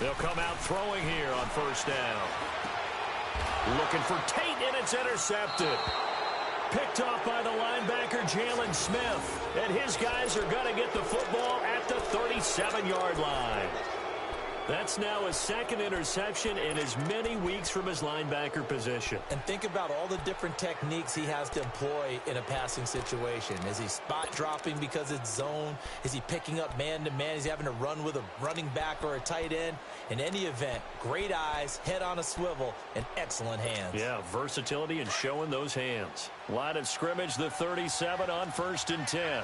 They'll come out throwing here on first down. Looking for Tate, and it's intercepted. Picked off by the linebacker, Jalen Smith. And his guys are going to get the football at the 37-yard line. That's now his second interception in as many weeks from his linebacker position. And think about all the different techniques he has to employ in a passing situation. Is he spot dropping because it's zone? Is he picking up man-to-man? Is he having to run with a running back or a tight end? In any event, great eyes, head on a swivel, and excellent hands. Yeah, versatility and showing those hands. Line of scrimmage, the 37 on 1st and 10.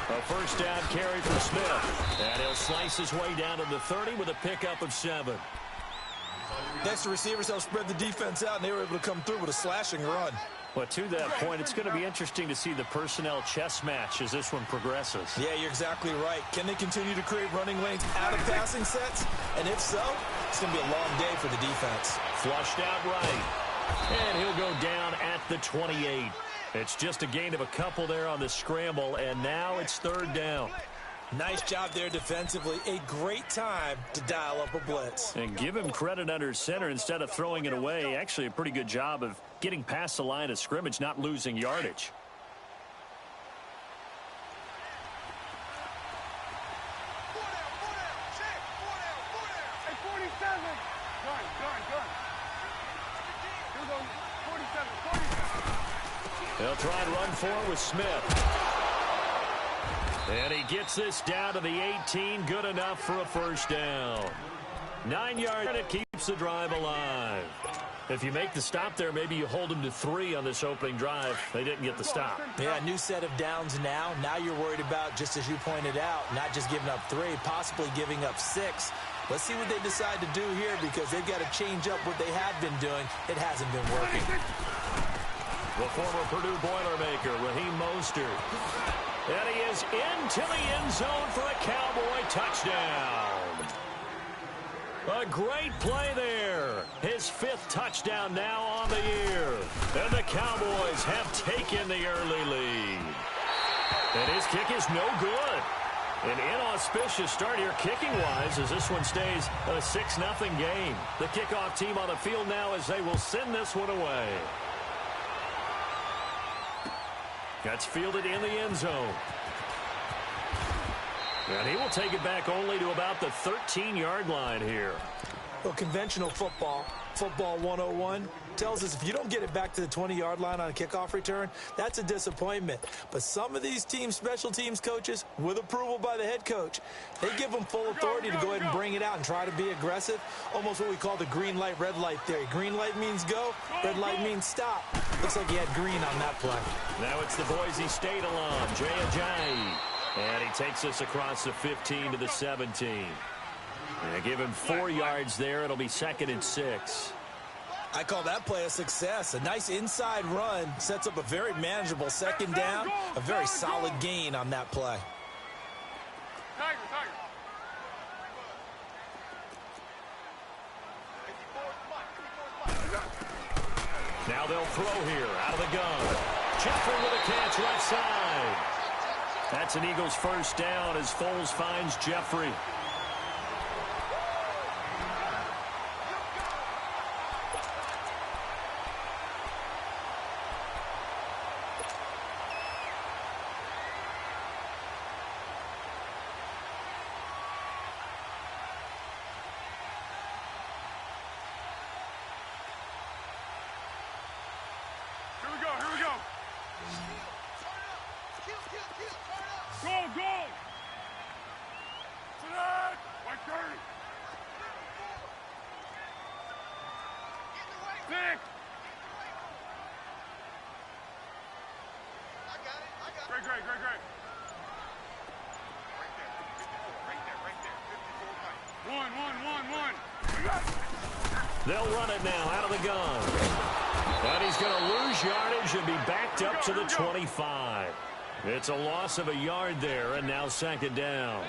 A first down carry for Smith. And he'll slice his way down to the 30 with a pickup of 7. Next, the receivers helped spread the defense out, and they were able to come through with a slashing run. Well, to that point, it's going to be interesting to see the personnel chess match as this one progresses. Yeah, you're exactly right. Can they continue to create running lanes out of passing sets? And if so, it's going to be a long day for the defense. Flushed out right. And he'll go down at the 28. It's just a gain of a couple there on the scramble, and now it's 3rd down. Nice job there defensively. A great time to dial up a blitz. And give him credit under center instead of throwing it away. Actually, a pretty good job of getting past the line of scrimmage, not losing yardage. They'll try and run forward with Smith. And he gets this down to the 18. Good enough for a first down. 9 yards, and it keeps the drive alive. If you make the stop there, maybe you hold them to 3 on this opening drive. They didn't get the stop. Yeah, new set of downs now. Now you're worried about, just as you pointed out, not just giving up 3, possibly giving up 6. Let's see what they decide to do here, because they've got to change up what they have been doing. It hasn't been working. The former Purdue Boilermaker, Raheem Mostert. And he is into the end zone for a Cowboy touchdown. A great play there. His 5th touchdown now on the year. And the Cowboys have taken the early lead. And his kick is no good. An inauspicious start here kicking-wise as this one stays a 6-0 game. The kickoff team on the field now as they will send this one away. That's fielded in the end zone. And he will take it back only to about the 13-yard line here. Well, conventional football 101, tells us if you don't get it back to the 20-yard line on a kickoff return, that's a disappointment. But some of these teams, special teams coaches, with approval by the head coach, they give them full authority to go ahead and bring it out and try to be aggressive. Almost what we call the green light, red light theory. Green light means go, red light means stop. Looks like he had green on that play. Now it's the Boise State alum, Jay Ajayi. And he takes us across the 15 to the 17. And give him 4 yards there. It'll be 2nd and 6. I call that play a success. A nice inside run sets up a very manageable 2nd down. A very solid gain on that play. Now they'll throw here out of the gun. Jeffrey with a catch left side. That's an Eagles first down as Foles finds Jeffrey. They'll run it now out of the gun. And he's going to lose yardage and be backed up to the 25. It's a loss of a yard there, and now 2nd down.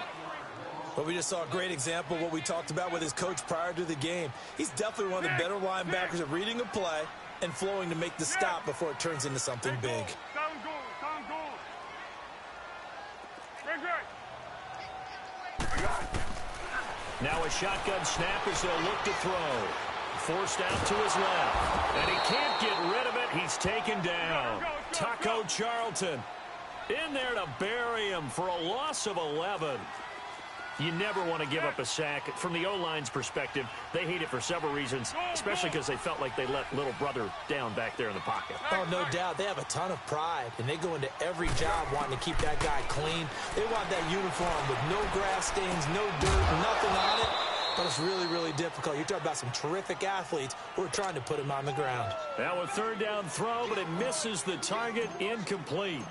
But we just saw a great example of what we talked about with his coach prior to the game. He's definitely one of the better linebackers at reading a play and flowing to make the stop before it turns into something big. Now a shotgun snap as they'll look to throw. Forced out to his left. And he can't get rid of it. He's taken down. Taco Charlton in there to bury him for a loss of 11. You never want to give up a sack. From the O-line's perspective, they hate it for several reasons, especially because they felt like they let little brother down back there in the pocket. Oh, no doubt. They have a ton of pride, and they go into every job wanting to keep that guy clean. They want that uniform with no grass stains, no dirt, nothing on it. But it's really, really difficult. You're talking about some terrific athletes who are trying to put him on the ground. Now a third down throw, but it misses the target, incomplete.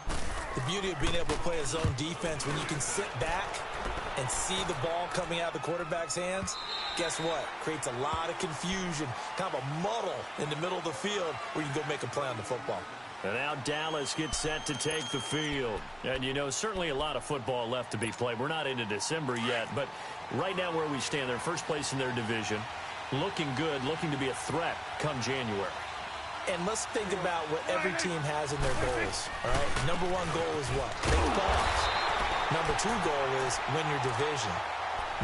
The beauty of being able to play a zone defense when you can sit back and see the ball coming out of the quarterback's hands, guess what? Creates a lot of confusion, kind of a muddle in the middle of the field where you can go make a play on the football. And now Dallas gets set to take the field. And, you know, certainly a lot of football left to be played. We're not into December yet, but right now where we stand, they're first place in their division, looking good, looking to be a threat come January. And let's think about what every team has in their goals, all right? Number one goal is what? Make the playoffs. Number two goal is win your division.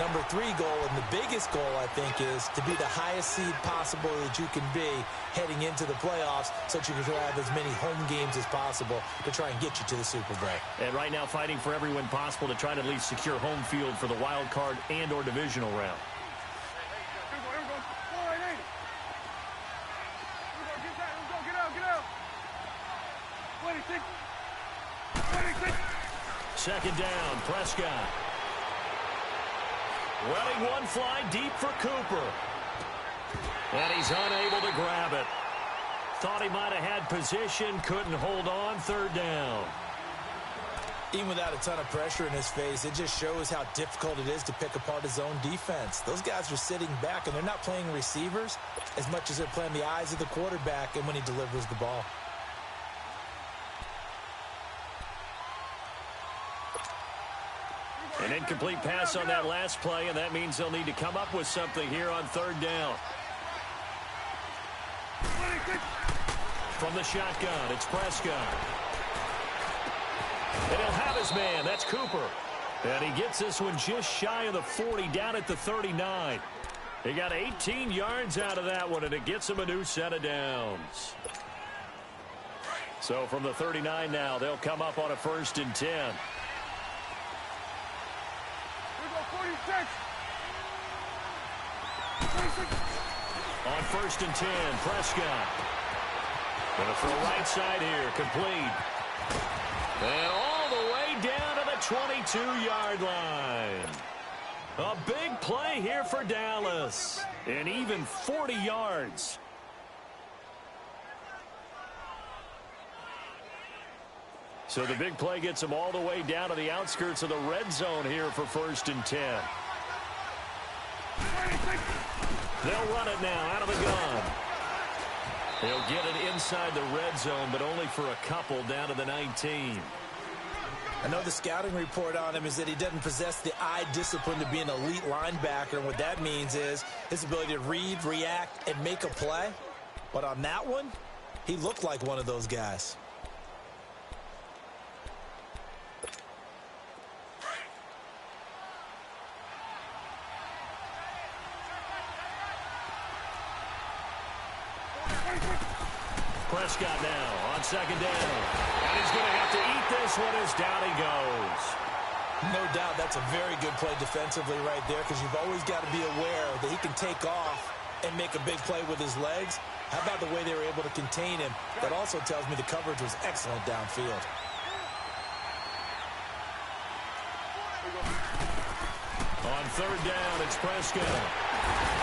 Number three goal, and the biggest goal, I think, is to be the highest seed possible that you can be heading into the playoffs so that you can have as many home games as possible to try and get you to the Super Bowl. And right now fighting for every win possible to try to at least secure home field for the wild card and or divisional round. Second down, Prescott. Letting one fly deep for Cooper. And he's unable to grab it. Thought he might have had position, couldn't hold on, third down. Even without a ton of pressure in his face, it just shows how difficult it is to pick apart his own defense. Those guys are sitting back, and they're not playing receivers as much as they're playing the eyes of the quarterback and when he delivers the ball. An incomplete pass on that last play, and that means they'll need to come up with something here on third down. From the shotgun, it's Prescott. And he'll have his man. That's Cooper. And he gets this one just shy of the 40, down at the 39. He got 18 yards out of that one, and it gets him a new set of downs. So from the 39 now, they'll come up on a 1st and 10. On 1st and 10, Prescott. Gonna throw right side here, complete. And all the way down to the 22-yard line. A big play here for Dallas. And even 40 yards. So the big play gets them all the way down to the outskirts of the red zone here for 1st and 10. They'll run it now out of the gun. They'll get it inside the red zone, but only for a couple down to the 19. I know the scouting report on him is that he doesn't possess the eye discipline to be an elite linebacker, and what that means is his ability to read, react, and make a play. But on that one, he looked like one of those guys. Prescott now on 2nd down. And he's going to have to eat this one as down he goes. No doubt that's a very good play defensively right there, because you've always got to be aware that he can take off and make a big play with his legs. How about the way they were able to contain him? That also tells me the coverage was excellent downfield. On 3rd down, it's Prescott.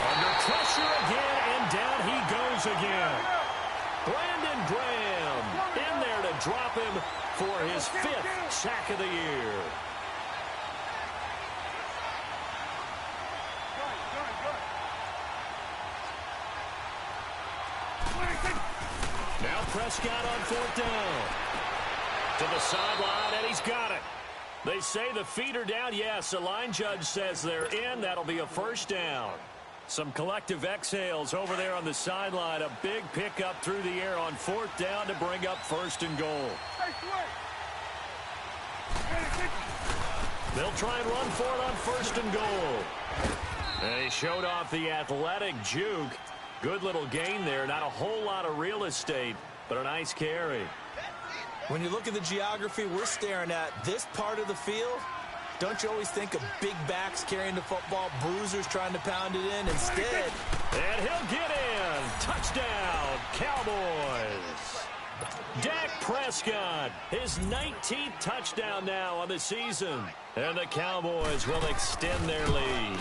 Under pressure again, and down he goes again. Brandon Graham in there to drop him for his 5th sack of the year. Now Prescott on 4th down. To the sideline, and he's got it. They say the feet are down. Yes, the line judge says they're in. That'll be a 1st down. Some collective exhales over there on the sideline. A big pickup through the air on 4th down to bring up 1st and goal. They'll try and run for it on 1st and goal. And he showed off the athletic juke. Good little gain there. Not a whole lot of real estate, but a nice carry. When you look at the geography we're staring at, this part of the field, don't you always think of big backs carrying the football, bruisers trying to pound it in? Instead. And he'll get in. Touchdown, Cowboys. Dak Prescott, his 19th touchdown now on the season. And the Cowboys will extend their lead.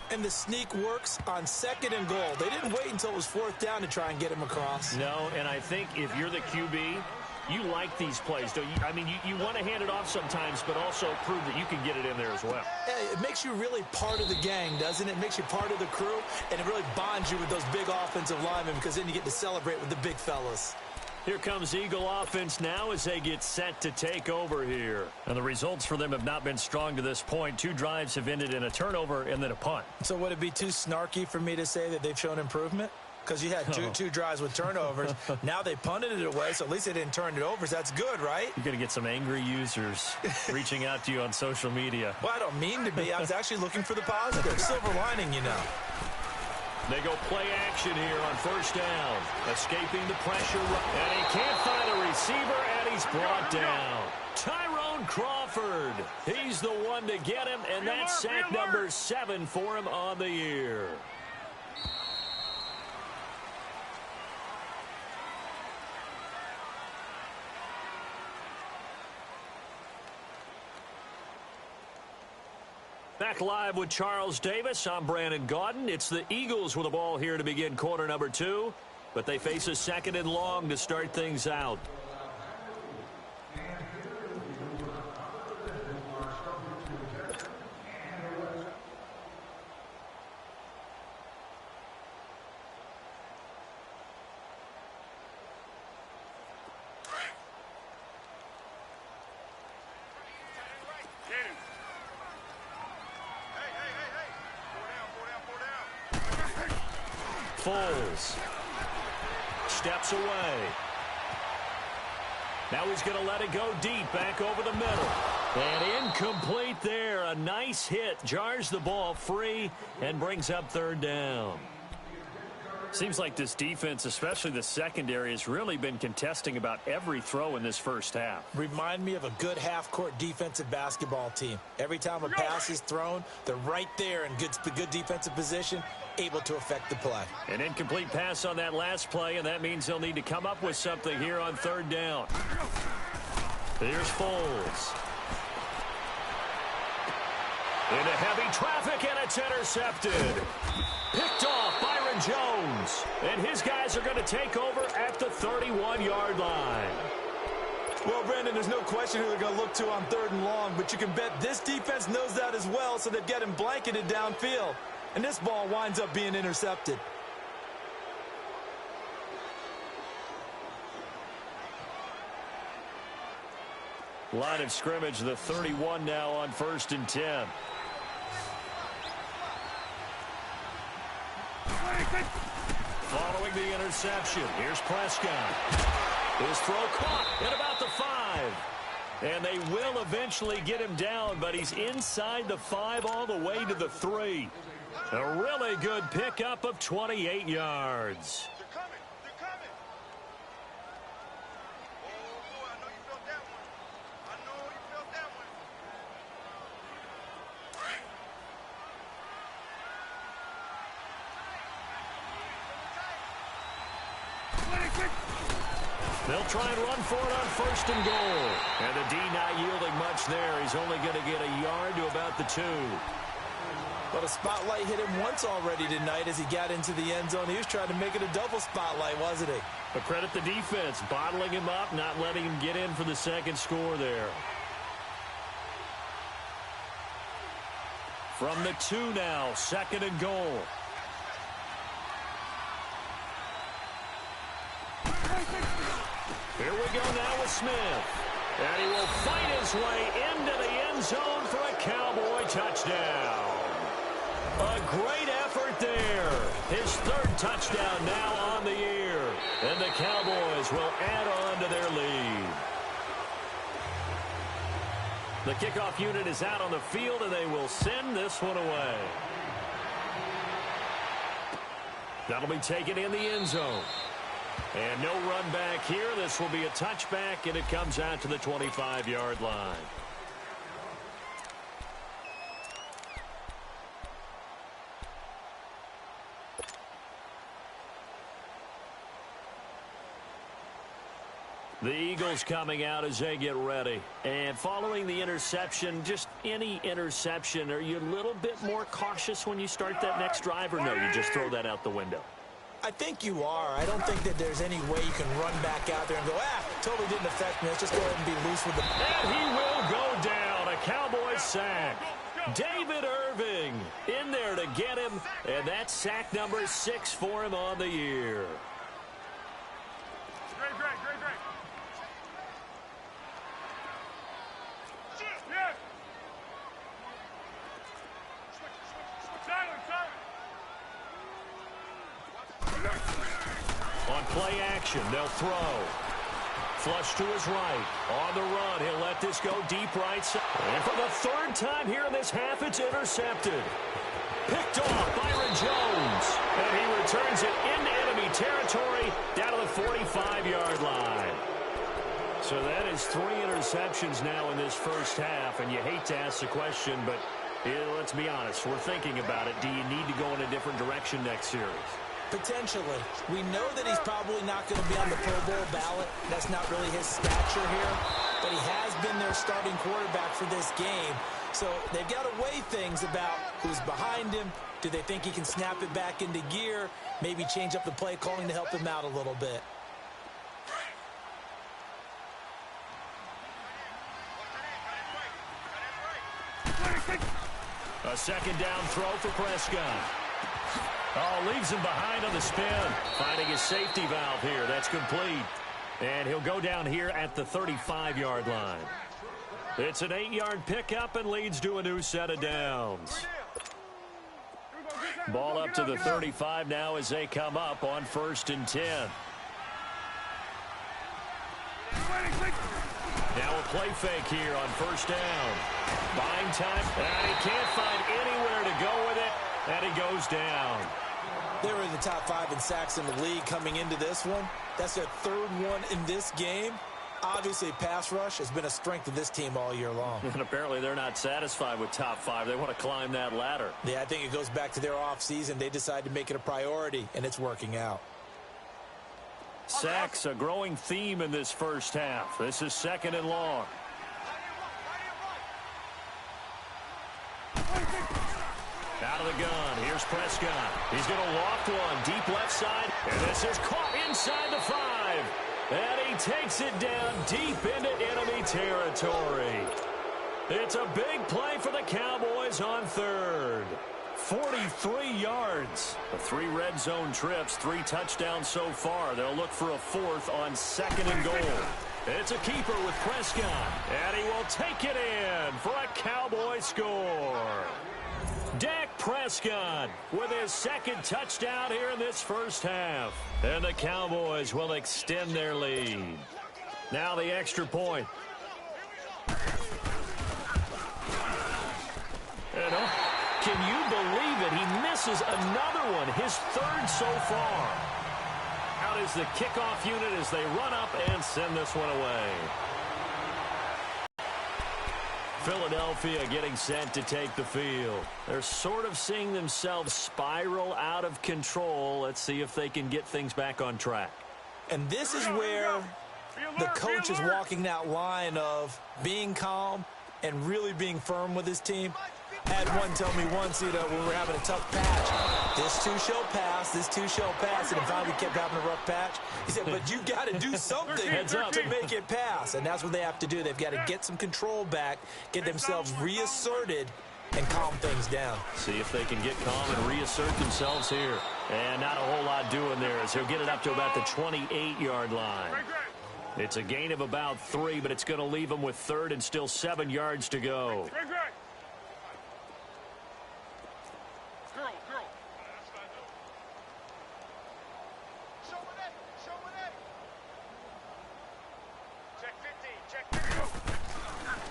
And the sneak works on 2nd and goal. They didn't wait until it was 4th down to try and get him across. No, and I think if you're the QB, you like these plays, don't you? I mean, you want to hand it off sometimes, but also prove that you can get it in there as well. Yeah, it makes you really part of the gang, doesn't it? It makes you part of the crew, and it really bonds you with those big offensive linemen because then you get to celebrate with the big fellas. Here comes Eagle offense now as they get set to take over here. And the results for them have not been strong to this point. 2 drives have ended in a turnover and then a punt. So would it be too snarky for me to say that they've shown improvement? Because you had two drives with turnovers. Now they punted it away, so at least they didn't turn it over. So that's good, right? You're going to get some angry users reaching out to you on social media. Well, I don't mean to be. I was actually looking for the positive. Silver lining, you know. They go play action here on 1st down. Escaping the pressure. And he can't find a receiver, and he's brought down. Tyrone Crawford. He's the one to get him, and that's sack number 7 for him on the year. Back live with Charles Davis. I'm Brandon Gaudin. It's the Eagles with the ball here to begin quarter number 2, but they face a 2nd and long to start things out. Foles steps away. Now he's going to let it go deep, back over the middle. And incomplete there. A nice hit. Jars the ball free and brings up 3rd down. Seems like this defense, especially the secondary, has really been contesting about every throw in this first half. Remind me of a good half-court defensive basketball team. Every time a pass is thrown, they're right there in good defensive position, able to affect the play. An incomplete pass on that last play, and that means they'll need to come up with something here on 3rd down. Here's Foles. Into heavy traffic, and it's intercepted. Picked off Byron Jones. And his guys are going to take over at the 31-yard line. Well, Brandon, there's no question who they're going to look to on 3rd and long, but you can bet this defense knows that as well, so they've got him blanketed downfield. And this ball winds up being intercepted. Line of scrimmage, the 31 now on 1st and 10. Following the interception, here's Prescott. His throw caught at about the 5. And they will eventually get him down, but he's inside the 5 all the way to the 3. A really good pickup of 28 yards. They'll try and run for it on 1st and goal. And the D not yielding much there. He's only going to get a yard to about the 2. But a spotlight hit him once already tonight as he got into the end zone. He was trying to make it a double spotlight, wasn't he? But credit the defense, bottling him up, not letting him get in for the 2nd score there. From the 2 now, 2nd and goal. Here we go now with Smith. And he will fight his way into the end zone for a Cowboy touchdown. A great effort there. His 3rd touchdown now on the year. And the Cowboys will add on to their lead. The kickoff unit is out on the field, and they will send this one away. That'll be taken in the end zone. And no run back here. This will be a touchback, and it comes out to the 25-yard line. The Eagles coming out as they get ready. And following the interception, just any interception, are you a little bit more cautious when you start that next drive, or no, you just throw that out the window? I think you are. I don't think that there's any way you can run back out there and go, totally didn't affect me. Let's just go ahead and be loose with the ball. And he will go down. A Cowboys sack. David Irving in there to get him, and that's sack number 6 for him on the year. Great. On play action, they'll throw. Flush to his right. On the run, he'll let this go deep right side. And for the third time here in this half, it's intercepted. Picked off Byron Jones. And he returns it into enemy territory down to the 45-yard line. So that is 3 interceptions now in this first half. And you hate to ask the question, but let's be honest. We're thinking about it. Do you need to go in a different direction next series? Potentially. We know that he's probably not going to be on the Pro Bowl ballot. That's not really his stature here. But he has been their starting quarterback for this game. So they've got to weigh things about who's behind him. Do they think he can snap it back into gear? Maybe change up the play calling to help him out a little bit. A second down throw for Prescott. Oh, leaves him behind on the spin. Finding his safety valve here. That's complete. And he'll go down here at the 35-yard line. It's an 8-yard pickup and leads to a new set of downs. Ball up to the 35 now as they come up on 1st and 10. Now a play fake here on 1st down. Buying time. And he can't find anywhere to go with it. And he goes down. They were in the top 5 in sacks in the league coming into this one. That's their 3rd one in this game. Obviously, pass rush has been a strength of this team all year long. And apparently they're not satisfied with top 5. They want to climb that ladder. Yeah, I think it goes back to their offseason. They decided to make it a priority, and it's working out. Sacks, a growing theme in this first half. This is 2nd and long. Out of the gun, here's Prescott. He's going to loft one deep left side, and this is caught inside the 5. And he takes it down deep into enemy territory. It's a big play for the Cowboys on 3rd. 43 yards. The 3 red zone trips, 3 touchdowns so far. They'll look for a 4th on 2nd and goal. It's a keeper with Prescott, and he will take it in for a Cowboy score. Dak Prescott with his 2nd touchdown here in this first half. And the Cowboys will extend their lead. Now the extra point. And can you believe it? He misses another one, his 3rd so far. Out is the kickoff unit as they run up and send this one away. Philadelphia getting set to take the field. They're sort of seeing themselves spiral out of control. Let's see if they can get things back on track. And this is where the coach is walking that line of being calm and really being firm with his team. I had one tell me once, when we were having a tough patch, this too shall pass, this too shall pass, and finally we kept having a rough patch. He said, but you got to do something to make it pass, and that's what they have to do. They've got to get some control back, get themselves reasserted, and calm things down. See if they can get calm and reassert themselves here. And not a whole lot doing there as he'll get it up to about the 28-yard line. It's a gain of about 3, but it's going to leave them with 3rd and still 7 yards to go.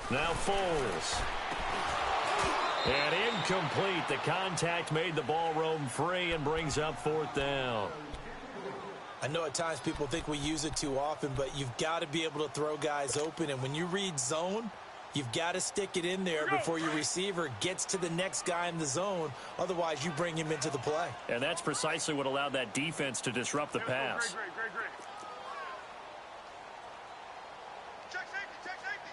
Now Foles. And incomplete. The contact made the ball roam free and brings up 4th down. I know at times people think we use it too often, but you've got to be able to throw guys open. And when you read zone, you've got to stick it in there before your receiver gets to the next guy in the zone. Otherwise, you bring him into the play. And that's precisely what allowed that defense to disrupt the pass. Great. Check safety.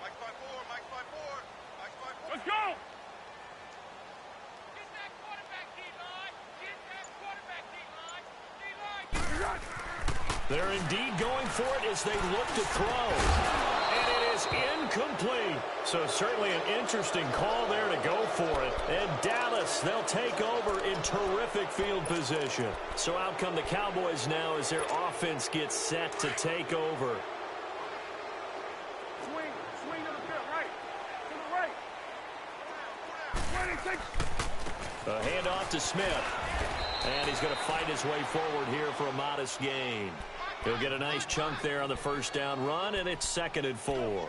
Mike 5-4. Let's go! They're indeed going for it as they look to throw. And it is incomplete. So certainly an interesting call there to go for it. And Dallas, they'll take over in terrific field position. So out come the Cowboys now as their offense gets set to take over. Swing to the field, right. To the right. A handoff to Smith. And he's going to fight his way forward here for a modest gain. He'll get a nice chunk there on the first down run, and it's 2nd and 4.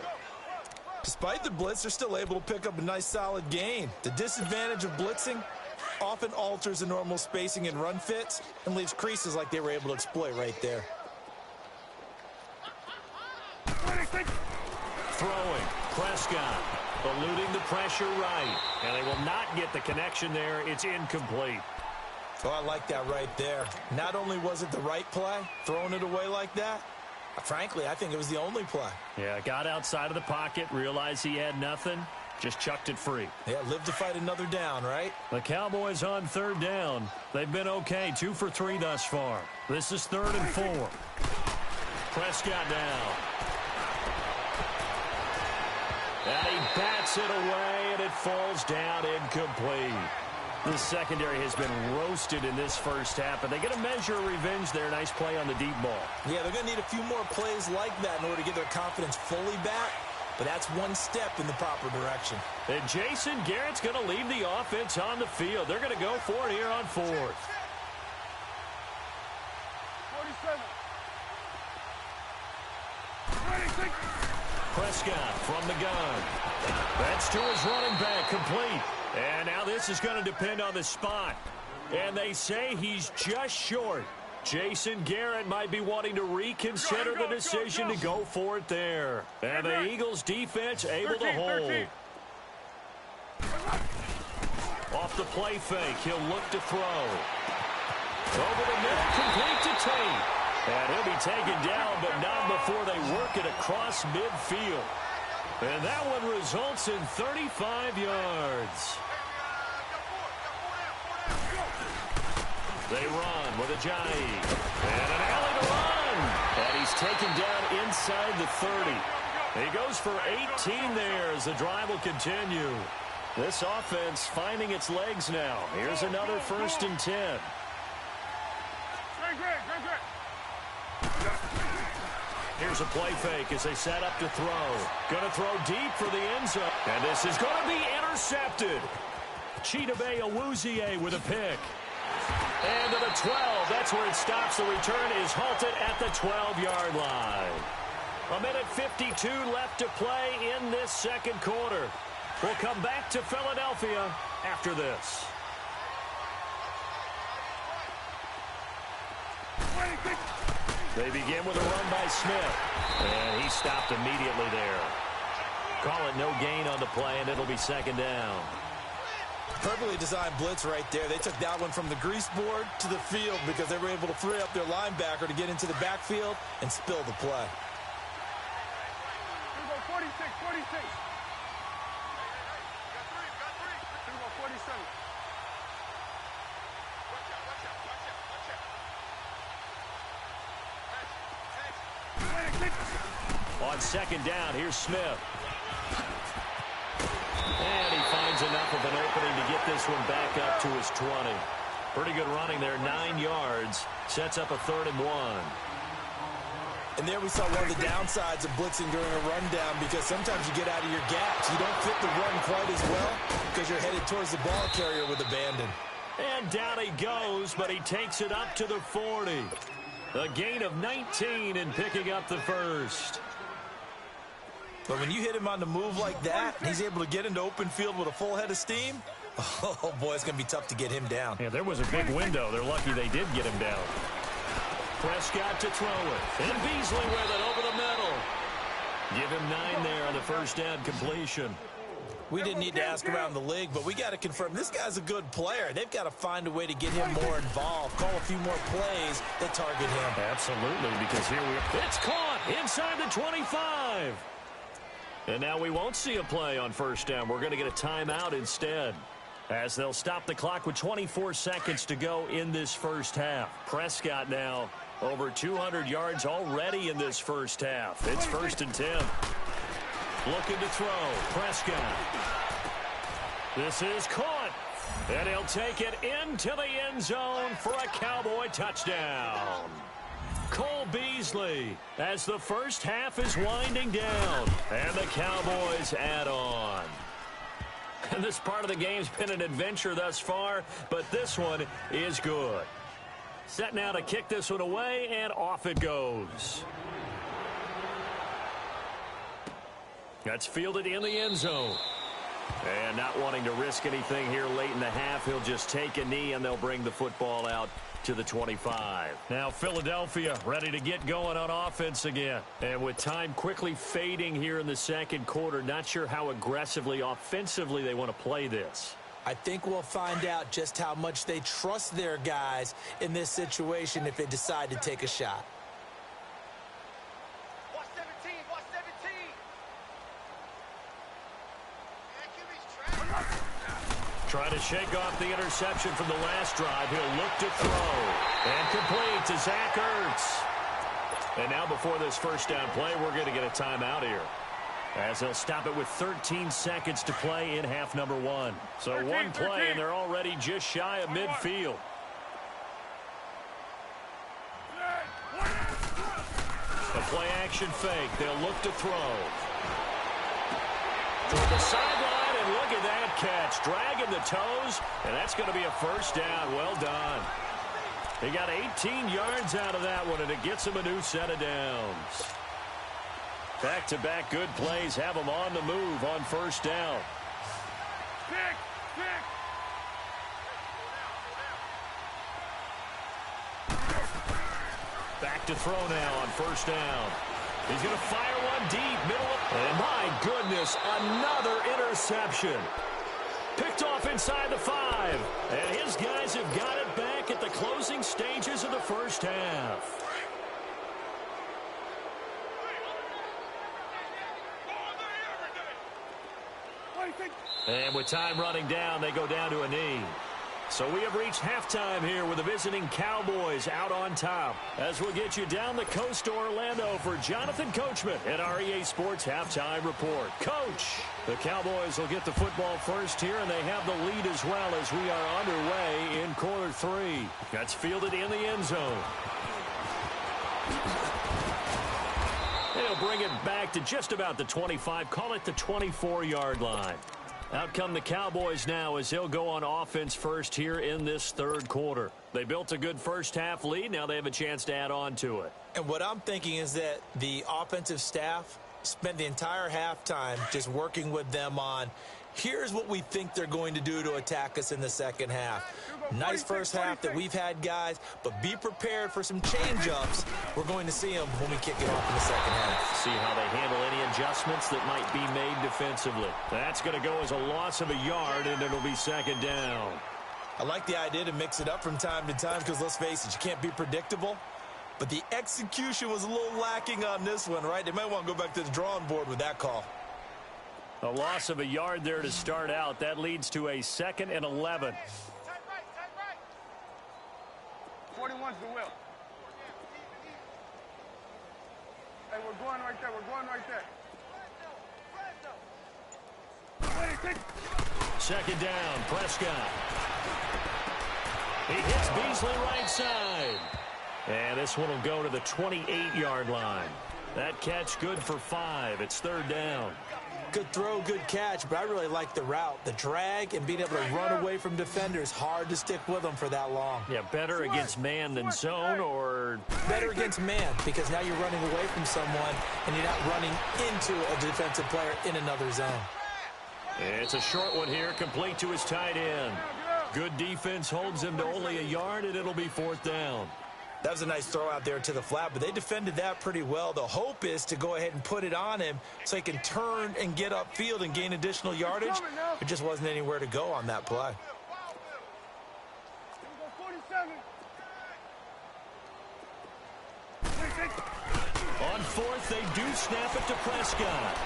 Despite the blitz, they're still able to pick up a nice solid gain. The disadvantage of blitzing often alters the normal spacing and run fits and leaves creases like they were able to exploit right there. Throwing. Prescott eluding the pressure right. And they will not get the connection there. It's incomplete. Oh, I like that right there. Not only was it the right play, throwing it away like that, frankly, I think it was the only play. Yeah, got outside of the pocket, realized he had nothing, just chucked it free. Yeah, live to fight another down, right? The Cowboys on 3rd down. They've been okay, 2 for 3 thus far. This is 3rd and 4. Prescott down. And he bats it away, and it falls down incomplete. The secondary has been roasted in this first half, but they get a measure of revenge there. Nice play on the deep ball. Yeah, they're going to need a few more plays like that in order to get their confidence fully back, but that's one step in the proper direction. And Jason Garrett's going to leave the offense on the field. They're going to go for it here on 4th. 47. Prescott from the gun. That's to his running back, complete. And now this is going to depend on the spot. And they say he's just short. Jason Garrett might be wanting to reconsider the decision to go for it there. And the Eagles defense able to hold. Off the play fake, he'll look to throw. Over the middle, complete to Tate. And he'll be taken down, but not before they work it across midfield. And that one results in 35 yards. They run with Ajayi. And an alley to run. And he's taken down inside the 30. He goes for 18 there as the drive will continue. This offense finding its legs now. Here's another 1st and 10. Here's a play fake as they set up to throw. Going to throw deep for the end zone. And this is going to be intercepted. Chidobe Awuzie with a pick. And to the 12. That's where it stops. The return is halted at the 12-yard line. 1:52 left to play in this second quarter. We'll come back to Philadelphia after this. They begin with a run by Smith. And he stopped immediately there. Call it no gain on the play, and it'll be 2nd down. Perfectly designed blitz right there. They took that one from the grease board to the field because they were able to free up their linebacker to get into the backfield and spill the play. 46. Got 47. On 2nd down, here's Smith. And he finds enough of an opening to get this one back up to his 20. Pretty good running there, 9 yards. Sets up a 3rd and 1. And there we saw one of the downsides of blitzing during a rundown because sometimes you get out of your gaps. You don't fit the run quite as well because you're headed towards the ball carrier with abandon. And down he goes, but he takes it up to the 40. A gain of 19 and picking up the first. But when you hit him on the move like that, and he's able to get into open field with a full head of steam, oh, boy, it's going to be tough to get him down. Yeah, there was a big window. They're lucky they did get him down. Prescott to throw it. And Beasley with it over the middle. Give him 9 there on the first down completion. We didn't need to ask around the league, but we got to confirm this guy's a good player. They've got to find a way to get him more involved, call a few more plays that target him. Absolutely, because here it's caught inside the 25. And now we won't see a play on first down. We're going to get a timeout instead, as they'll stop the clock with 24 seconds to go in this first half. Prescott now over 200 yards already in this first half. It's 1st and 10. Looking to throw. Prescott. This is caught. And he'll take it into the end zone for a Cowboy touchdown. Cole Beasley as the first half is winding down. And the Cowboys add on. And this part of the game's been an adventure thus far, but this one is good. Set now to kick this one away, and off it goes. That's fielded in the end zone. And not wanting to risk anything here late in the half, he'll just take a knee, and they'll bring the football out to the 25. Now Philadelphia ready to get going on offense again. And with time quickly fading here in the second quarter, not sure how aggressively, offensively they want to play this. I think we'll find out just how much they trust their guys in this situation if they decide to take a shot. Watch 17, watch 17. Trying to shake off the interception from the last drive. He'll look to throw. And complete to Zach Ertz. And now before this first down play, we're going to get a timeout here, as they'll stop it with 13 seconds to play in half number 1. So 13, one play, 13. and they're already just shy of midfield. A play-action fake. They'll look to throw. Toward the sideline, and look at that catch. Dragging the toes, and that's going to be a first down. Well done. He got 18 yards out of that one, and it gets him a new set of downs. Back-to-back good plays have them on the move on first down. Pick. Back to throw now on first down. He's going to fire one deep, middle. And my goodness, another interception. Picked off inside the 5. And his guys have got it back at the closing stages of the first half. And with time running down, they go down to a knee. So we have reached halftime here with the visiting Cowboys out on top. As we'll get you down the coast to Orlando for Jonathan Coachman at our EA Sports Halftime Report. Coach, the Cowboys will get the football first here, and they have the lead as well as we are underway in quarter 3. That's fielded in the end zone. They'll bring it back to just about the 25, call it the 24-yard line. Out come the Cowboys now as they'll go on offense first here in this third quarter. They built a good first half lead. Now they have a chance to add on to it. And what I'm thinking is that the offensive staff spent the entire halftime just working with them on, here's what we think they're going to do to attack us in the second half. Nice first half that we've had, guys, but be prepared for some change-ups. We're going to see them when we kick it off in the second half. See how they handle any adjustments that might be made defensively. That's going to go as a loss of a yard, and it'll be second down. I like the idea to mix it up from time to time because, let's face it, you can't be predictable. But the execution was a little lacking on this one, right? They might want to go back to the drawing board with that call. A loss of a yard there to start out. That leads to a 2nd and 11. 41's the will. Hey, we're going right there. We're going right there. Second down, Prescott. He hits Beasley right side. And this one will go to the 28-yard line. That catch good for 5. It's third down. Good throw, good catch, but I really like the route. The drag and being able to run away from defenders, hard to stick with them for that long. Yeah, better against man than zone, or? Better against man, because now you're running away from someone and you're not running into a defensive player in another zone. It's a short one here, complete to his tight end. Good defense holds him to only a yard, and it'll be 4th down. That was a nice throw out there to the flat, but they defended that pretty well. The hope is to go ahead and put it on him so he can turn and get upfield and gain additional yardage. It just wasn't anywhere to go on that play. On 4th, they do snap it to Prescott.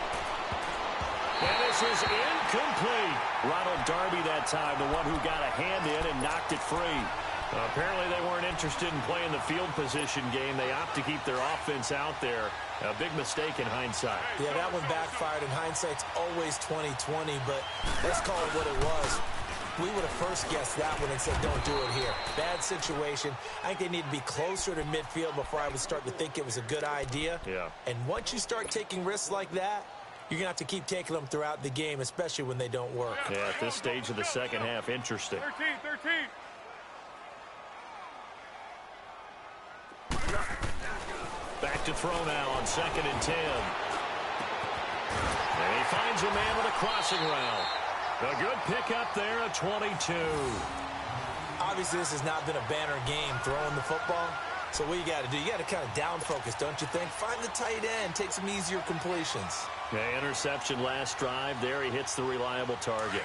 And this is incomplete. Ronald Darby that time, the one who got a hand in and knocked it free. Apparently they weren't interested in playing the field position game. They opt to keep their offense out there. A big mistake in hindsight. Yeah, that one backfired. In hindsight's always 20/20, but let's call it what it was. We would have first guessed that one and said, don't do it here. Bad situation. I think they need to be closer to midfield before I would start to think it was a good idea. Yeah. And once you start taking risks like that, you're going to have to keep taking them throughout the game, especially when they don't work. Yeah, at this stage of the second half, interesting. 13. Back to throw now on 2nd and 10. And he finds a man with a crossing route. A good pickup there at 22. Obviously, this has not been a banner game throwing the football. So what you got to do, you got to kind of down focus, don't you think? Find the tight end, take some easier completions. Yeah, interception last drive. There he hits the reliable target.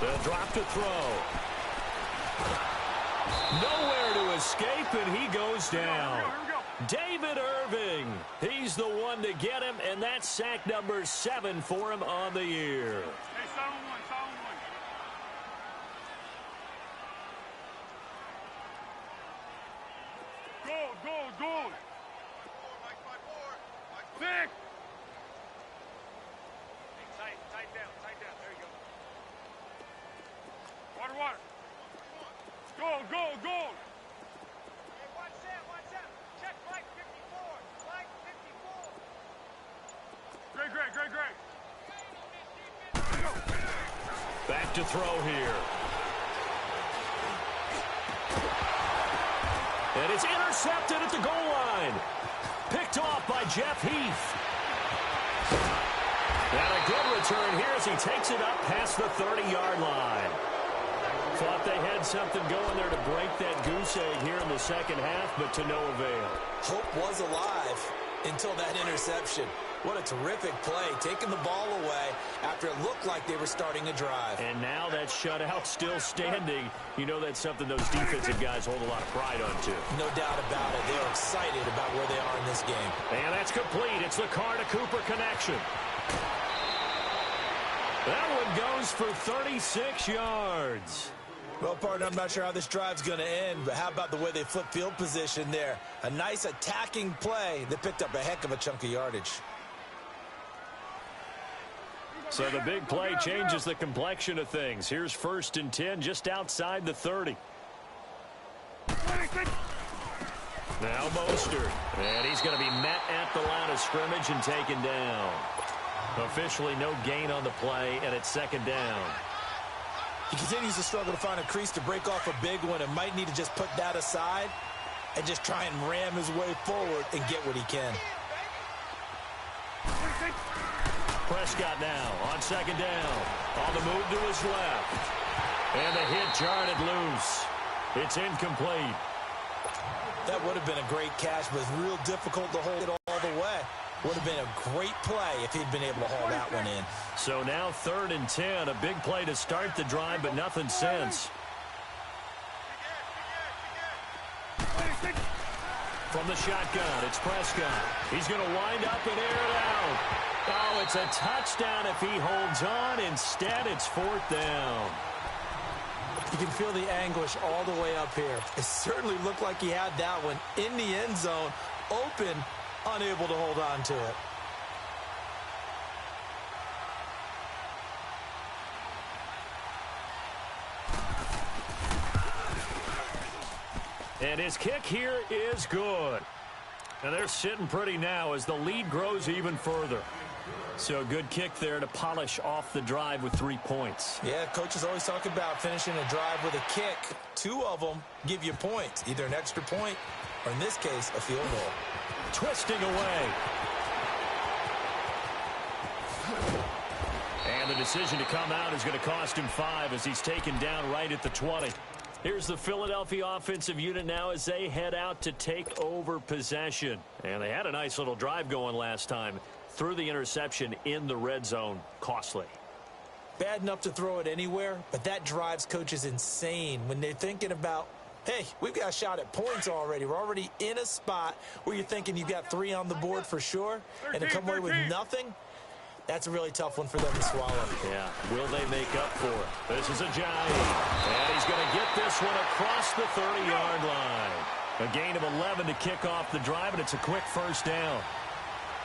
They'll drop to throw. Nowhere to escape, and he goes down. David Irving. He's the one to get him, and that's sack number 7 for him on the year. Hey, sound one. Goal. 6. Tight down. There you go. Water. Goal. Hey, watch out. Check flight 54. Great. Back to throw here. And it's intercepted at the goal line. Picked off by Jeff Heath. And a good return here as he takes it up past the 30-yard line. Thought they had something going there to break that goose egg here in the second half, but to no avail. Hope was alive until that interception. What a terrific play, taking the ball away after it looked like they were starting a drive. And now that shutout still standing. You know that's something those defensive guys hold a lot of pride on, too. No doubt about it. They're excited about where they are in this game. And that's complete. It's the Carr-to-Cooper connection. That one goes for 36 yards. Well, partner, I'm not sure how this drive's going to end, but how about the way they flip field position there? A nice attacking play that picked up a heck of a chunk of yardage. So the big play changes the complexion of things. Here's 1st and 10 just outside the 30. Now Mostert. And he's going to be met at the line of scrimmage and taken down. Officially no gain on the play, and it's 2nd down. He continues to struggle to find a crease to break off a big one and might need to just put that aside and just try and ram his way forward and get what he can. Prescott now on 2nd down. On the move to his left. And the hit jarred it loose. It's incomplete. That would have been a great catch, but it's real difficult to hold it all the way. Would have been a great play if he'd been able to haul that one in. So now 3rd and 10. A big play to start the drive, but nothing since. From the shotgun, it's Prescott. He's going to wind up and air it out. Oh, it's a touchdown if he holds on. Instead, it's 4th down. You can feel the anguish all the way up here. It certainly looked like he had that one in the end zone, open, unable to hold on to it. And his kick here is good. And they're sitting pretty now as the lead grows even further. So a good kick there to polish off the drive with 3 points. Yeah, coaches always talk about finishing a drive with a kick. 2 of them give you points, either an extra point or, in this case, a field goal. Twisting away. And the decision to come out is going to cost him 5 as he's taken down right at the 20. Here's the Philadelphia offensive unit now as they head out to take over possession. And they had a nice little drive going last time. Threw the interception in the red zone. Costly. Bad enough to throw it anywhere, but that drives coaches insane when they're thinking about, hey, we've got a shot at points already. We're already in a spot where you're thinking you've got 3 on the board for sure, and to come away with nothing, that's a really tough one for them to swallow. Yeah, will they make up for it? This is a giant, and he's going to get this one across the 30-yard line. A gain of 11 to kick off the drive, and it's a quick first down.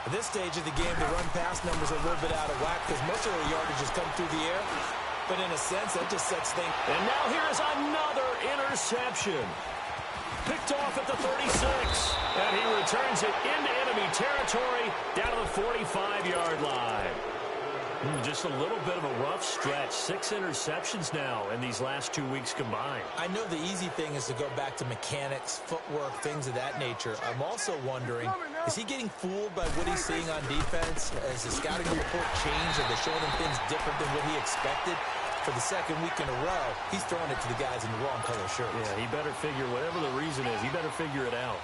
At this stage of the game, the run-pass numbers are a little bit out of whack because most of the yardage has come through the air. But in a sense, that just sets things. And now here is another interception. Picked off at the 36. And he returns it into enemy territory down to the 45-yard line. Just a little bit of a rough stretch. 6 interceptions now in these last 2 weeks combined. I know the easy thing is to go back to mechanics, footwork, things of that nature. I'm also wondering, is he getting fooled by what he's seeing on defense? Has the scouting report changed? Are they showing him things different than what he expected? For the second week in a row, he's throwing it to the guys in the wrong color shirts. Yeah, he better figure, whatever the reason is, he better figure it out.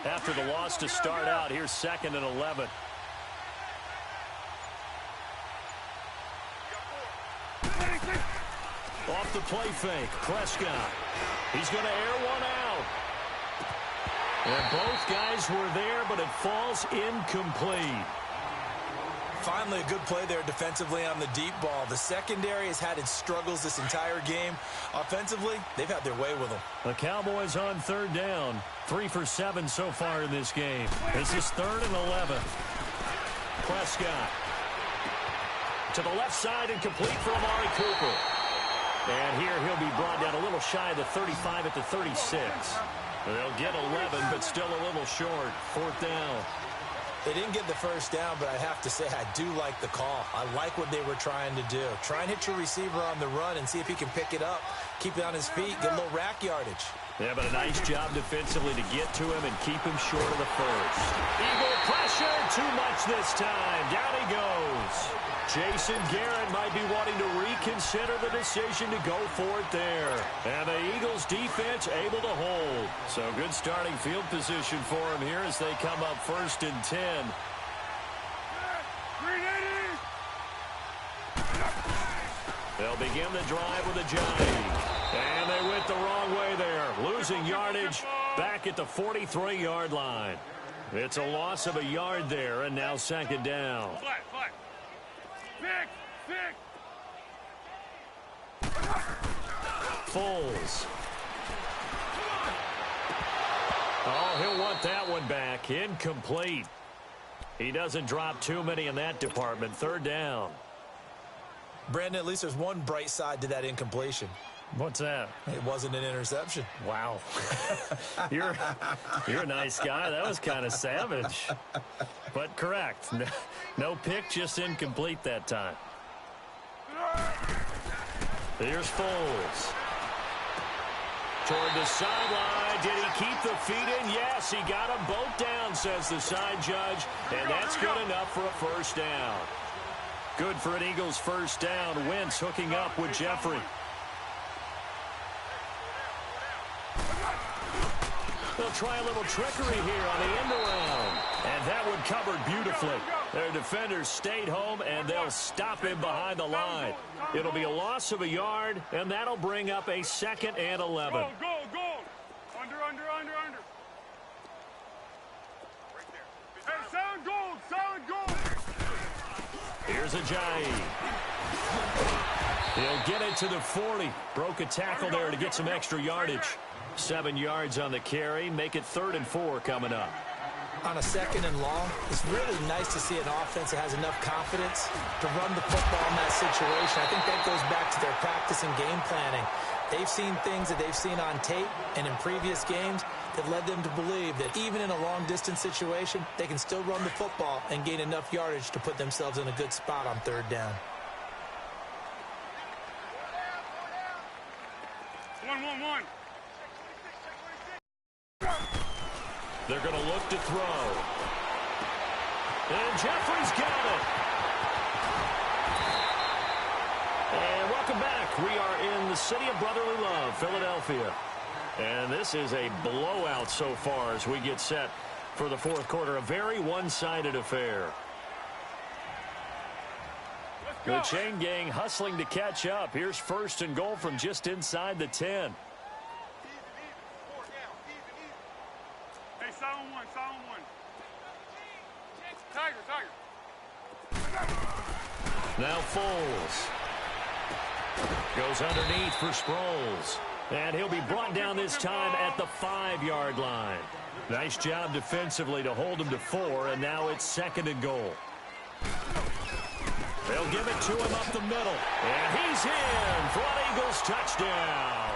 After the loss to start out, here's 2nd and 11. Off the play fake, Prescott. He's going to air one out. And both guys were there, but it falls incomplete. Finally, a good play there defensively on the deep ball. The secondary has had its struggles this entire game. Offensively, they've had their way with them. The Cowboys on 3rd down. 3 for 7 so far in this game. This is 3rd and 11. Prescott. To the left side and complete for Amari Cooper. And here he'll be brought down a little shy of the 35 at the 36. They'll get 11, but still a little short. 4th down. They didn't get the first down, but I have to say I do like the call. I like what they were trying to do. Try and hit your receiver on the run and see if he can pick it up, keep it on his feet, get a little rack yardage. Yeah, but a nice job defensively to get to him and keep him short of the first. Eagle pressure, too much this time. Down he goes. Jason Garrett might be wanting to reconsider the decision to go for it there. And the Eagles defense able to hold. So good starting field position for him here as they come up 1st and 10. They'll begin the drive with a jive. And they went the wrong way there. Losing yardage back at the 43-yard line. It's a loss of a yard there, and now 2nd down. Flat. Foles. Oh, he'll want that one back. Incomplete. He doesn't drop too many in that department. 3rd down. Brandon, at least there's one bright side to that incompletion. What's that? It wasn't an interception. Wow. You're a nice guy. That was kind of savage. But correct. No pick, just incomplete that time. Here's Foles. Toward the sideline. Did he keep the feet in? Yes, he got them both down, says the side judge. And that's good enough for a 1st down. Good for an Eagles 1st down. Wentz hooking up with Jeffrey. They'll try a little trickery here on the end around. And that one covered beautifully. Their defenders stayed home, and they'll stop him behind the line. It'll be a loss of a yard, and that'll bring up a 2nd and 11. Go, go, go. Under. Hey, solid goal. Here's Ajayi. He'll get it to the 40. Broke a tackle there to get some extra yardage. 7 yards on the carry. Make it 3rd and 4 coming up. On a 2nd and long, it's really nice to see an offense that has enough confidence to run the football in that situation. I think that goes back to their practice and game planning. They've seen things that they've seen on tape and in previous games that led them to believe that even in a long-distance situation, they can still run the football and gain enough yardage to put themselves in a good spot on 3rd down. 1-1-1. They're going to look to throw. And Jeffrey's got it. And welcome back. We are in the city of brotherly love, Philadelphia. And this is a blowout so far as we get set for the 4th quarter. A very one-sided affair. The chain gang hustling to catch up. Here's 1st and goal from just inside the 10. Hey, silent one. Tiger. Now Foles. Goes underneath for Sproles. And he'll be brought down this time at the 5-yard line. Nice job defensively to hold him to 4, and now it's 2nd and goal. They'll give it to him up the middle. And he's in for an Eagles touchdown.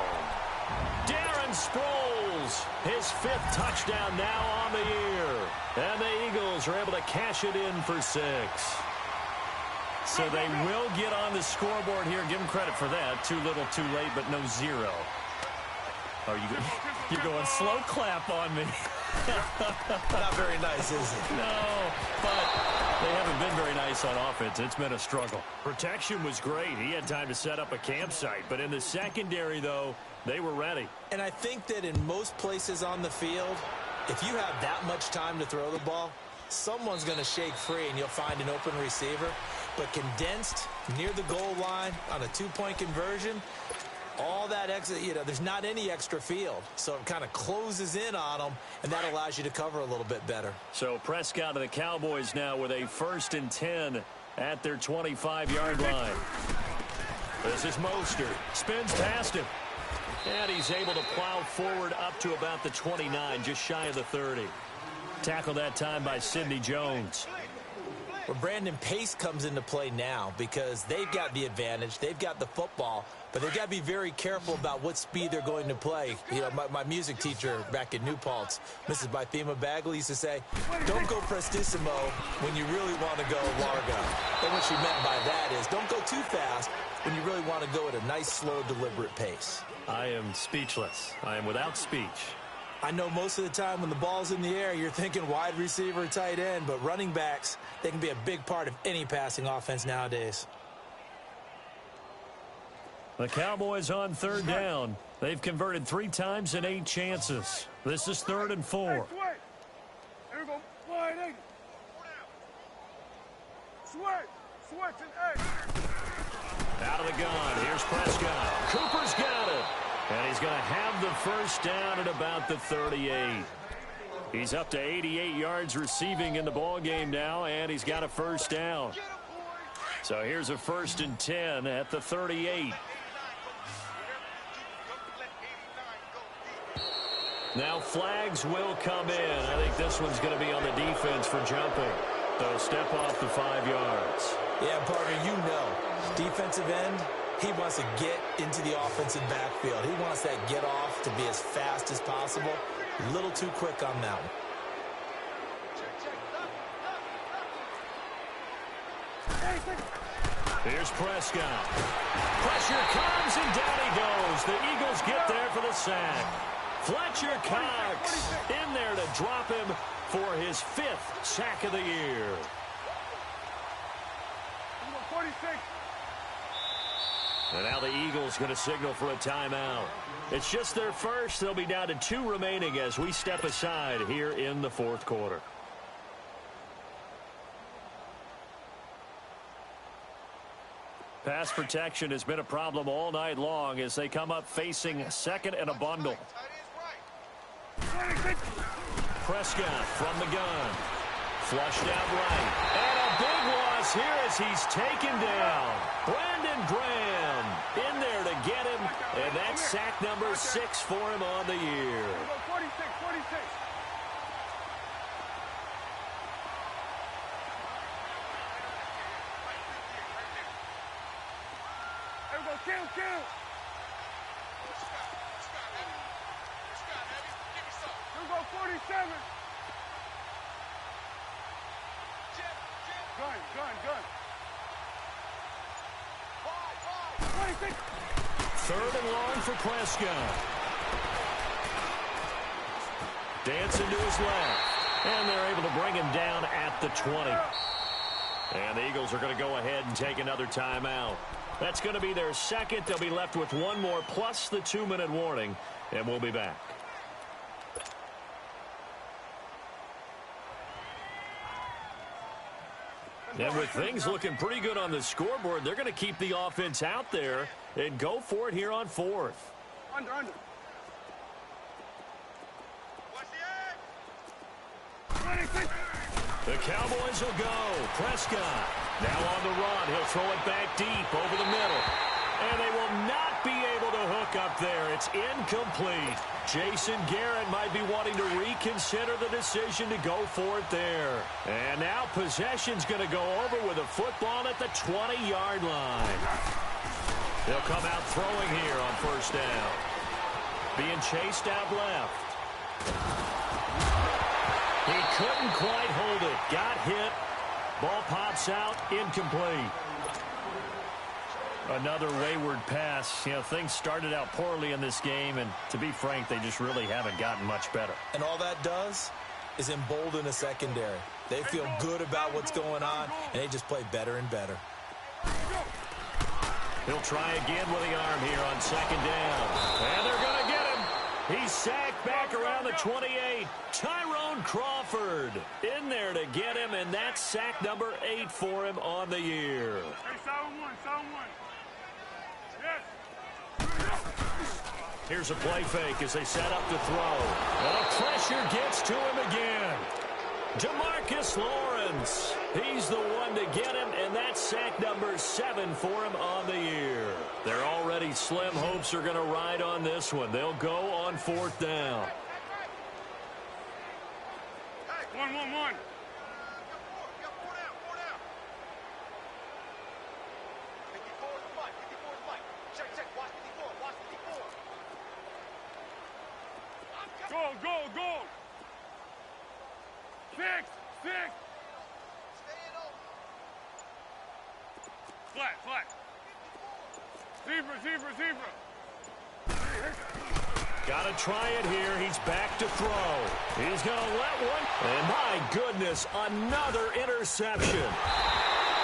Darren Sproles, his 5th touchdown now on the year. And the Eagles are able to cash it in for 6. So they will get on the scoreboard here. Give them credit for that. Too little, too late, but no 0. Oh, you're going slow clap on me. Not very nice, is it? No, but they haven't been very nice on offense. It's been a struggle. Protection was great. He had time to set up a campsite. But in the secondary, though, they were ready. And I think that in most places on the field, if you have that much time to throw the ball, someone's going to shake free and you'll find an open receiver. But condensed near the goal line on a 2-point conversion, all that extra, there's not any extra field. So it kind of closes in on them, and that allows you to cover a little bit better. So Prescott and the Cowboys now with a 1st and 10 at their 25-yard line. This is Mostert. Spins past him. And he's able to plow forward up to about the 29, just shy of the 30. Tackled that time by Sidney Jones. Well, Brandon, pace comes into play now because they've got the advantage. They've got the football, but they've got to be very careful about what speed they're going to play. My music teacher back in New Paltz, Mrs. Bythema Bagley, used to say, don't go prestissimo when you really want to go largo. And what she meant by that is don't go too fast when you really want to go at a nice, slow, deliberate pace. I am speechless. I am without speech. I know most of the time when the ball's in the air, you're thinking wide receiver, tight end, but running backs, they can be a big part of any passing offense nowadays. The Cowboys on 3rd down. They've converted 3 times in 8 chances. This is 3rd and 4. Here we go. Wide angle. Switch and egg. Out of the gun. Here's Prescott. Cooper's got it. And he's going to have the 1st down at about the 38. He's up to 88 yards receiving in the ballgame now, and he's got a 1st down. So here's a 1st and 10 at the 38. Now flags will come in. I think this one's going to be on the defense for jumping. So step off the 5 yards. Yeah, partner, defensive end, he wants to get into the offensive backfield. He wants that get off to be as fast as possible. A little too quick on that one. Here's Prescott. Pressure comes, and down he goes. The Eagles get there for the sack. Fletcher Cox in there to drop him for his 5th sack of the year. 46. And now the Eagles going to signal for a timeout. It's just their first. They'll be down to 2 remaining as we step aside here in the 4th quarter. Pass protection has been a problem all night long as they come up facing second and a bundle. Prescott from the gun. Flushed out right. And a big loss here as he's taken down. Brandon Graham in there to get him. And that's sack number 6 for him on the year. 46, 46. There we go, kill. Here we go, 47. Gun. 26. Third and long for Prescott. Dancing to his left. And they're able to bring him down at the 20. And the Eagles are going to go ahead and take another timeout. That's going to be their second. They'll be left with one more plus the 2-minute warning. And we'll be back. And with things looking pretty good on the scoreboard, they're going to keep the offense out there and go for it here on fourth. Under. Watch the edge. 26. The Cowboys will go. Prescott now on the run. He'll throw it back deep over the middle. And they will not be able to hook up there. It's incomplete. Jason Garrett might be wanting to reconsider the decision to go for it there. And now possession's going to go over with a football at the 20-yard line. They'll come out throwing here on first down. Being chased out left. He couldn't quite hold it. Got hit. Ball pops out. Incomplete. Another wayward pass. You know, things started out poorly in this game, and to be frank, they just really haven't gotten much better. And all that does is embolden a secondary. They feel good about what's going on, and they just play better and better. He'll try again with the arm here on second down. And they're going to get him. He's sacked back around the 28. Tyrone Crawford in there to get him, and that's sack number 8 for him on the year. Hey, sound one. Yes. Here's a play fake as they set up to throw. And the pressure gets to him again. DeMarcus Lawrence. He's the one to get him, and that's sack number 7 for him on the year. Their already slim hopes are going to ride on this one. They'll go on fourth down. 1. Go. 6. Flat. Zebra. Got to try it here. He's back to throw. He's going to let one. And my goodness, another interception.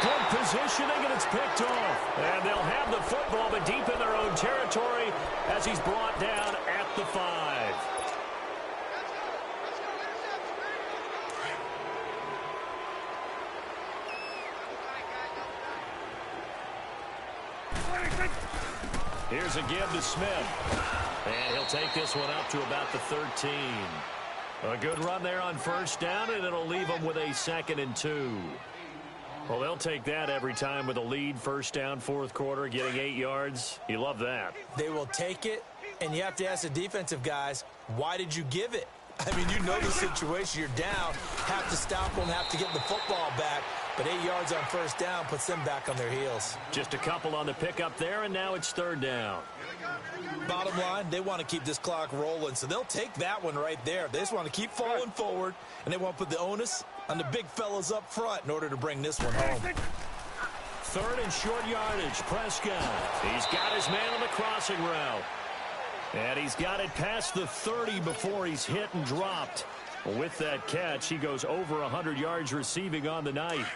Good positioning, and it's picked off. And they'll have the football, but deep in their own territory as he's brought down at the 5. Here's a give to Smith. And he'll take this one up to about the 13. A good run there on first down, and it'll leave them with a 2nd and 2. Well, they'll take that every time with a lead, first down, fourth quarter, getting 8 yards. You love that. They will take it, and you have to ask the defensive guys, why did you give it? I mean, you know the situation. You're down, have to stop them, have to get the football back. But 8 yards on first down puts them back on their heels. Just a couple on the pickup there, and now it's third down. Bottom line, they want to keep this clock rolling, so they'll take that one right there. They just want to keep falling forward, and they want to put the onus on the big fellas up front in order to bring this one home. Third and short yardage, Prescott. He's got his man on the crossing route. And he's got it past the 30 before he's hit and dropped. With that catch, he goes over 100 yards receiving on the night.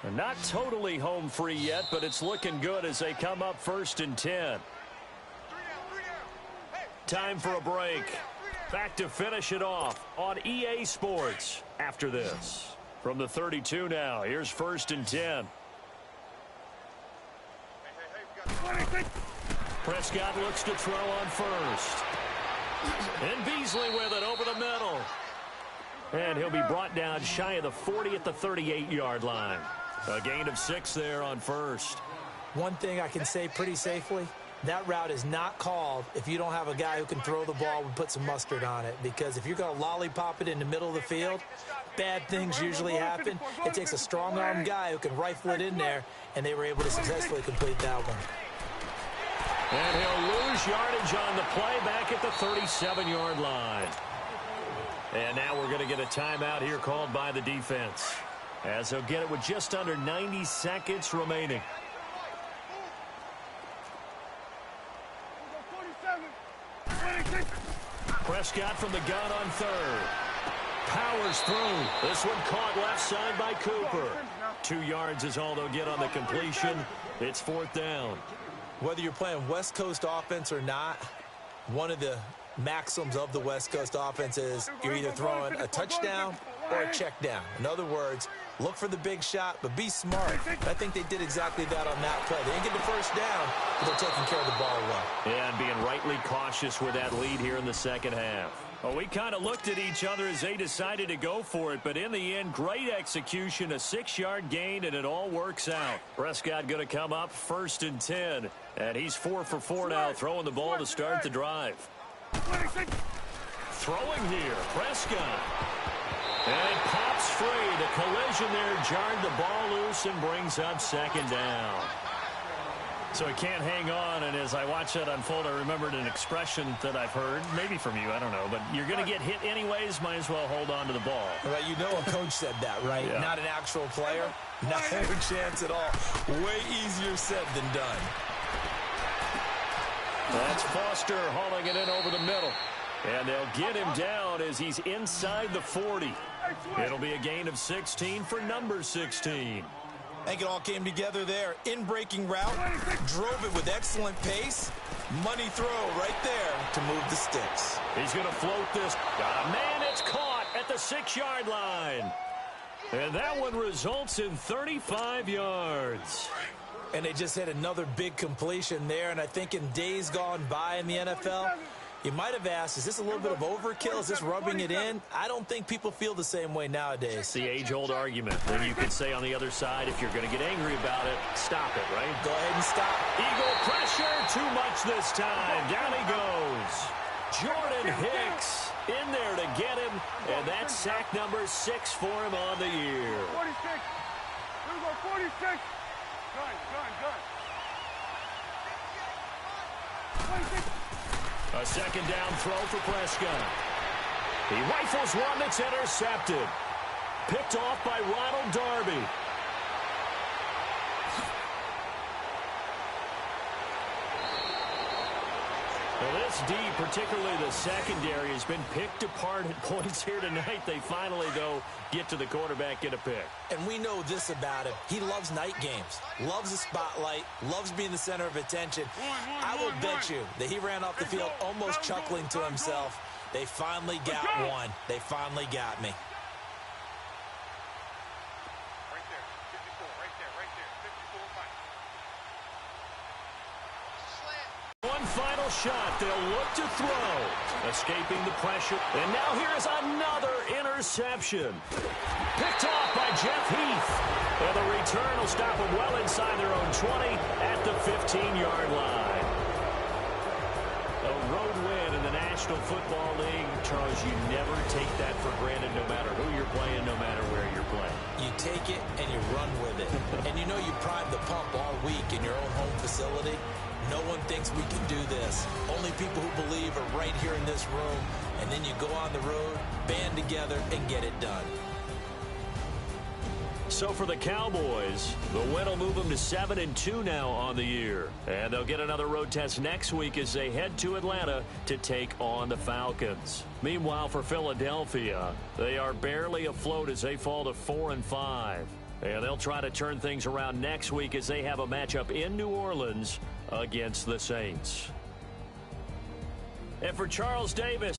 They're not totally home free yet, but it's looking good as they come up 1st and 10. Time for a break. Back to finish it off on EA Sports after this. From the 32 now, here's 1st and 10. Prescott looks to throw on first. And Beasley with it over the middle. And he'll be brought down shy of the 40 at the 38-yard line. A gain of 6 there on first. One thing I can say pretty safely, that route is not called if you don't have a guy who can throw the ball and put some mustard on it. Because if you're going to lollipop it in the middle of the field, bad things usually happen. It takes a strong-arm guy who can rifle it in there, and they were able to successfully complete that one. And he'll lose yardage on the play back at the 37-yard line. And now we're going to get a timeout here called by the defense, as they'll get it with just under 90 seconds remaining. Prescott from the gun on third. Powers through. This one caught left side by Cooper. 2 yards is all they'll get on the completion. It's 4th down. Whether you're playing West Coast offense or not, one of the maxims of the West Coast offense is you're either throwing a touchdown or a check down. In other words, look for the big shot, but be smart. I think they did exactly that on that play. They didn't get the first down, but they're taking care of the ball well. And being rightly cautious with that lead here in the second half. Well, we kind of looked at each other as they decided to go for it, but in the end, great execution, a 6-yard gain, and it all works out. Prescott going to come up 1st and 10, and he's 4 for 4 now, throwing the ball to start the drive. Throwing here, Prescott. And it pops free. The collision there jarred the ball loose and brings up 2nd down. So he can't hang on, and as I watch that unfold, I remembered an expression that I've heard, maybe from you, I don't know, but you're going to get hit anyways, might as well hold on to the ball. Well, you know a coach said that, right? Yeah. Not an actual player. Not a chance at all. Way easier said than done. That's Foster hauling it in over the middle. And they'll get him down as he's inside the 40. It'll be a gain of 16 for number 16. I think it all came together there. In-breaking route, drove it with excellent pace. Money throw right there to move the sticks. He's going to float this. Man, it's caught at the 6-yard line. And that one results in 35 yards. And they just had another big completion there. And I think in days gone by in the NFL, you might have asked, is this a little bit of overkill? Is this rubbing it in? I don't think people feel the same way nowadays. It's the age-old argument. Then you could say on the other side, if you're going to get angry about it, stop it, right? Go ahead and stop. Eagle pressure, too much this time. Down he goes. Jordan Hicks in there to get him, and that's sack number 6 for him on the year. 46. Here we go, 46. Gun. 26. A 2nd down throw for Prescott. He rifles one that's intercepted. Picked off by Ronald Darby. Well, this D, particularly the secondary, has been picked apart at points here tonight. They finally, though, get to the quarterback, get a pick. And we know this about him. He loves night games, loves the spotlight, loves being the center of attention. I will bet you that he ran off the field almost chuckling to himself. They finally got one. They finally got me. Right there, 54, right there, 54, fight. One final shot. They'll look to throw. Escaping the pressure. And now here's another interception. Picked off by Jeff Heath. And the return will stop them well inside their own 20 at the 15-yard line. A road win in the National Football League. Charles, you never take that for granted no matter who you're playing, no matter where you're playing. You take it and you run with it. And you know you prime the pump all week in your own home facility. No one thinks we can do this. Only people who believe are right here in this room. And then you go on the road, band together, and get it done. So for the Cowboys, the win will move them to 7-2 now on the year. And they'll get another road test next week as they head to Atlanta to take on the Falcons. Meanwhile, for Philadelphia, they are barely afloat as they fall to 4-5. And they'll try to turn things around next week as they have a matchup in New Orleans against the Saints. And for Charles Davis.